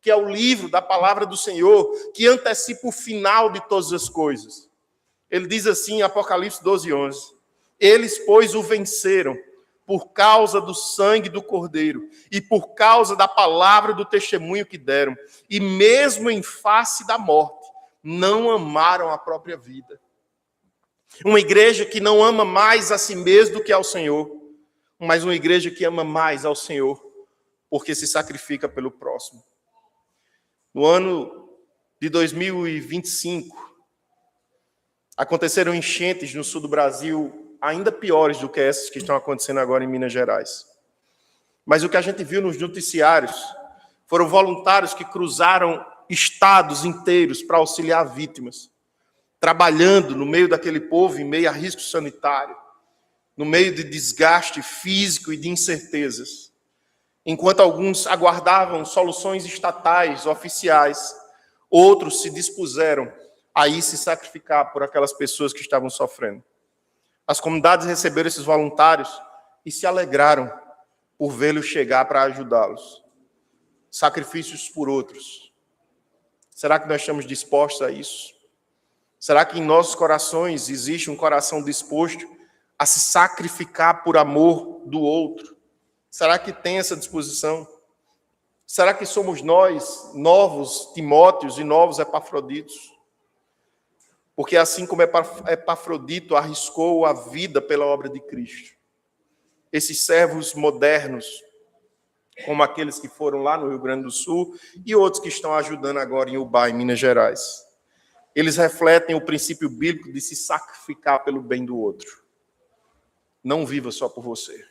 que é o livro da palavra do Senhor, que antecipa o final de todas as coisas. Ele diz assim em Apocalipse 12:11, eles, pois, o venceram por causa do sangue do Cordeiro e por causa da palavra do testemunho que deram, e mesmo em face da morte, não amaram a própria vida. Uma igreja que não ama mais a si mesmo do que ao Senhor, mas uma igreja que ama mais ao Senhor, porque se sacrifica pelo próximo. No ano de 2025, aconteceram enchentes no sul do Brasil, ainda piores do que essas que estão acontecendo agora em Minas Gerais. Mas o que a gente viu nos noticiários foram voluntários que cruzaram estados inteiros para auxiliar vítimas, trabalhando no meio daquele povo, em meio a risco sanitário, no meio de desgaste físico e de incertezas. Enquanto alguns aguardavam soluções estatais, oficiais, outros se dispuseram a ir se sacrificar por aquelas pessoas que estavam sofrendo. As comunidades receberam esses voluntários e se alegraram por vê-los chegar para ajudá-los. Sacrifícios por outros. Será que nós estamos dispostos a isso? Será que em nossos corações existe um coração disposto a se sacrificar por amor do outro? Será que tem essa disposição? Será que somos nós, novos Timóteos e novos Epafroditos? Porque assim como Epafrodito arriscou a vida pela obra de Cristo, esses servos modernos, como aqueles que foram lá no Rio Grande do Sul e outros que estão ajudando agora em Ubá, em Minas Gerais, eles refletem o princípio bíblico de se sacrificar pelo bem do outro. Não viva só por você.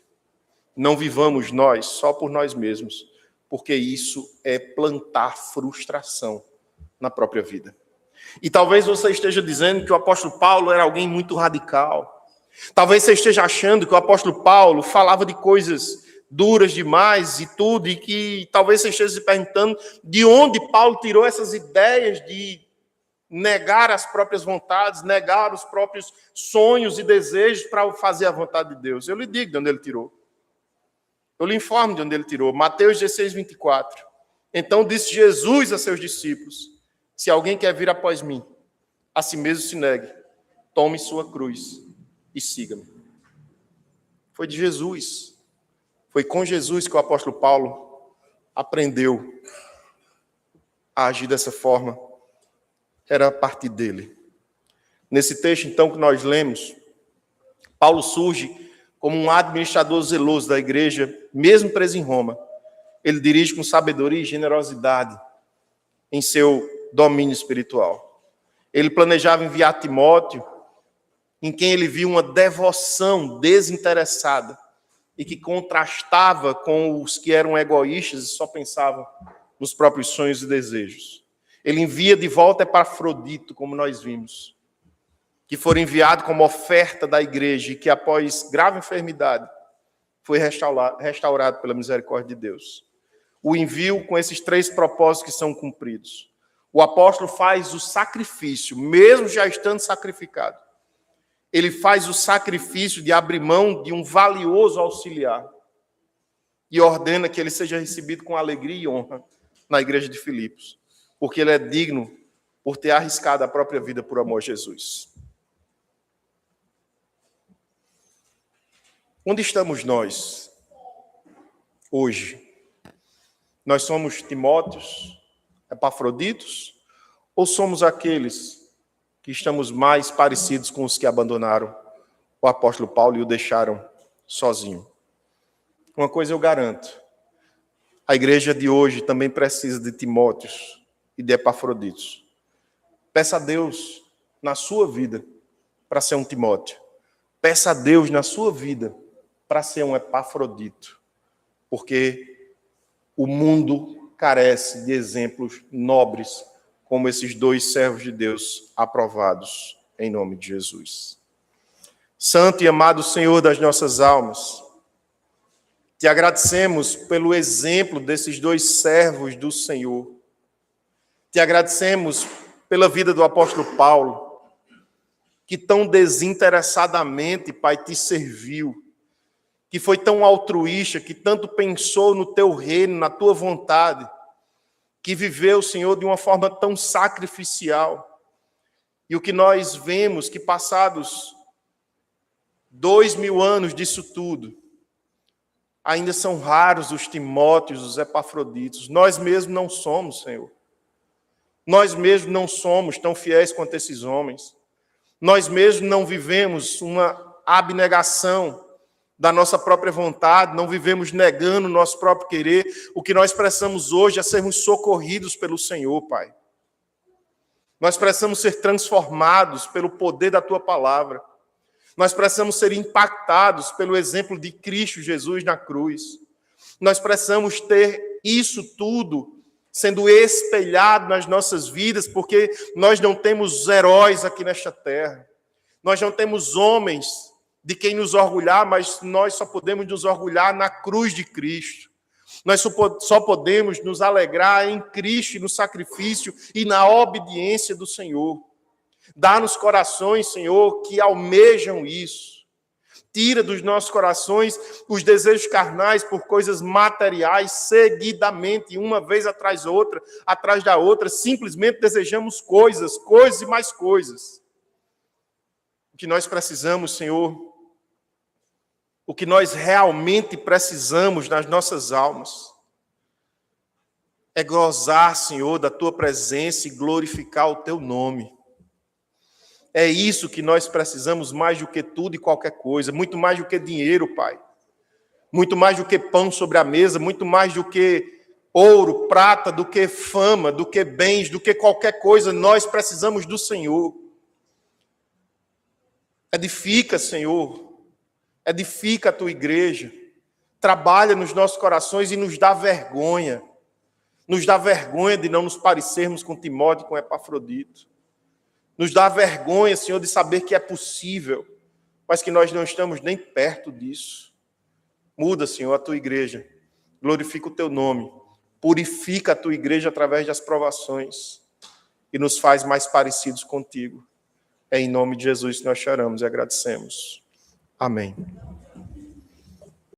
Não vivamos nós só por nós mesmos, porque isso é plantar frustração na própria vida. E talvez você esteja dizendo que o apóstolo Paulo era alguém muito radical. Talvez você esteja achando que o apóstolo Paulo falava de coisas duras demais e tudo, e que talvez você esteja se perguntando de onde Paulo tirou essas ideias de negar as próprias vontades, negar os próprios sonhos e desejos para fazer a vontade de Deus. Eu lhe digo de onde ele tirou. Eu lhe informo de onde ele tirou. Mateus 16:24. Então disse Jesus a seus discípulos: se alguém quer vir após mim, a si mesmo se negue, tome sua cruz e siga-me. Foi de Jesus. Foi com Jesus que o apóstolo Paulo aprendeu a agir dessa forma. Era a partir dele. Nesse texto, então, que nós lemos, Paulo surge como um administrador zeloso da igreja, mesmo preso em Roma, ele dirige com sabedoria e generosidade em seu domínio espiritual. Ele planejava enviar Timóteo, em quem ele viu uma devoção desinteressada e que contrastava com os que eram egoístas e só pensavam nos próprios sonhos e desejos. Ele envia de volta Epafrodito, como nós vimos, que foi enviado como oferta da igreja e que, após grave enfermidade, foi restaurado pela misericórdia de Deus. O envio com esses 3 propósitos que são cumpridos. O apóstolo faz o sacrifício, mesmo já estando sacrificado. Ele faz o sacrifício de abrir mão de um valioso auxiliar e ordena que ele seja recebido com alegria e honra na igreja de Filipos, porque ele é digno por ter arriscado a própria vida por amor a Jesus. Onde estamos nós hoje? Nós somos Timóteos, Epafroditos, ou somos aqueles que estamos mais parecidos com os que abandonaram o apóstolo Paulo e o deixaram sozinho? Uma coisa eu garanto: a igreja de hoje também precisa de Timóteos e de Epafroditos. Peça a Deus na sua vida para ser um Timóteo. Peça a Deus na sua vida para ser um Epafrodito, porque o mundo carece de exemplos nobres como esses 2 servos de Deus aprovados em nome de Jesus. Santo e amado Senhor das nossas almas, te agradecemos pelo exemplo desses 2 servos do Senhor. Te agradecemos pela vida do apóstolo Paulo, que tão desinteressadamente, Pai, te serviu, que foi tão altruísta, que tanto pensou no teu reino, na tua vontade, que viveu, Senhor, de uma forma tão sacrificial. E o que nós vemos que passados 2000 anos disso tudo, ainda são raros os Timóteos, os Epafroditos. Nós mesmos não somos, Senhor. Nós mesmos não somos tão fiéis quanto esses homens. Nós mesmos não vivemos uma abnegação da nossa própria vontade, não vivemos negando o nosso próprio querer. O que nós precisamos hoje é sermos socorridos pelo Senhor, Pai. Nós precisamos ser transformados pelo poder da Tua palavra. Nós precisamos ser impactados pelo exemplo de Cristo Jesus na cruz. Nós precisamos ter isso tudo sendo espelhado nas nossas vidas, porque nós não temos heróis aqui nesta terra. Nós não temos homens de quem nos orgulhar, mas nós só podemos nos orgulhar na cruz de Cristo. Nós só podemos nos alegrar em Cristo, no sacrifício e na obediência do Senhor. Dá-nos corações, Senhor, que almejam isso. Tira dos nossos corações os desejos carnais por coisas materiais, seguidamente, uma vez atrás da outra, simplesmente desejamos coisas e mais coisas. O que nós precisamos, Senhor, o que nós realmente precisamos nas nossas almas, é gozar, Senhor, da Tua presença e glorificar o Teu nome. É isso que nós precisamos mais do que tudo e qualquer coisa, muito mais do que dinheiro, Pai. Muito mais do que pão sobre a mesa, muito mais do que ouro, prata, do que fama, do que bens, do que qualquer coisa, nós precisamos do Senhor. Edifica, Senhor. Edifica a Tua igreja. Trabalha nos nossos corações e nos dá vergonha. Nos dá vergonha de não nos parecermos com Timóteo e com Epafrodito. Nos dá vergonha, Senhor, de saber que é possível, mas que nós não estamos nem perto disso. Muda, Senhor, a Tua igreja. Glorifica o Teu nome. Purifica a Tua igreja através das provações e nos faz mais parecidos contigo. É em nome de Jesus que nós choramos e agradecemos. Amém.